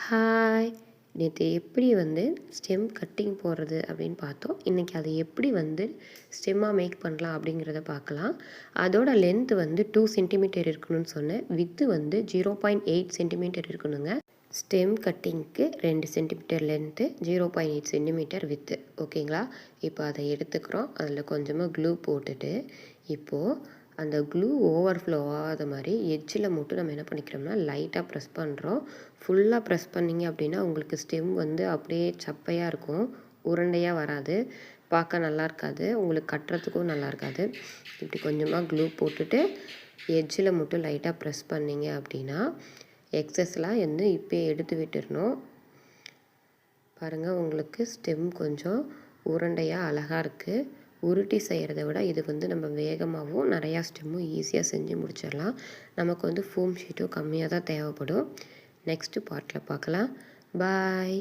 Hi! நேற்று எப்படி stem cutting போடுறது அப்படின்னு பார்த்தோம். இன்றைக்கி அதை எப்படி ஸ்டெம்மாக மேக் பண்ணலாம் அப்படிங்கிறத பார்க்கலாம். அதோட லென்த் 2 சென்டிமீட்டர் இருக்கணும்னு சொன்னேன். வித்து 0.8 சென்டிமீட்டர் இருக்கணுங்க. Stem கட்டிங்க்கு 2 centimetre length, 0.8 centimetre with. ஓகேங்களா? இப்போ அதை எடுத்துக்கிறோம். அதில் கொஞ்சமாக க்ளூ போட்டுட்டு, இப்போது அந்த க்ளூ ஓவர்ஃப்ளோ ஆகாத மாதிரி எட்ஜில் மட்டும் நம்ம என்ன பண்ணிக்கிறோம்னா லைட்டாக ப்ரெஸ் பண்ணுறோம். ஃபுல்லாக ப்ரெஸ் பண்ணிங்க அப்படின்னா உங்களுக்கு ஸ்டெம் அப்படியே சப்பையாக இருக்கும், உருண்டையாக வராது, பார்க்க நல்லா இருக்காது, உங்களுக்கு கட்டுறதுக்கும் நல்லா இருக்காது. இப்படி கொஞ்சமாக க்ளூ போட்டுட்டு எட்ஜில் மட்டும் லைட்டாக ப்ரெஸ் பண்ணிங்க அப்படின்னா எக்ஸஸ்லாம் இப்போயே எடுத்து விட்டுடணும். பாருங்கள், உங்களுக்கு ஸ்டெம் கொஞ்சம் உருண்டையாக அழகாக இருக்குது. உருட்டி செய்கிறத விட இது நம்ம வேகமாகவும் நிறையா ஸ்டெம்மும் ஈஸியாக செஞ்சு முடிச்சிடலாம். நமக்கு ஃபோம் ஷீட்டும் கம்மியாக தான் தேவைப்படும். நெக்ஸ்ட்டு பார்ட்டில் பார்க்கலாம். பாய்.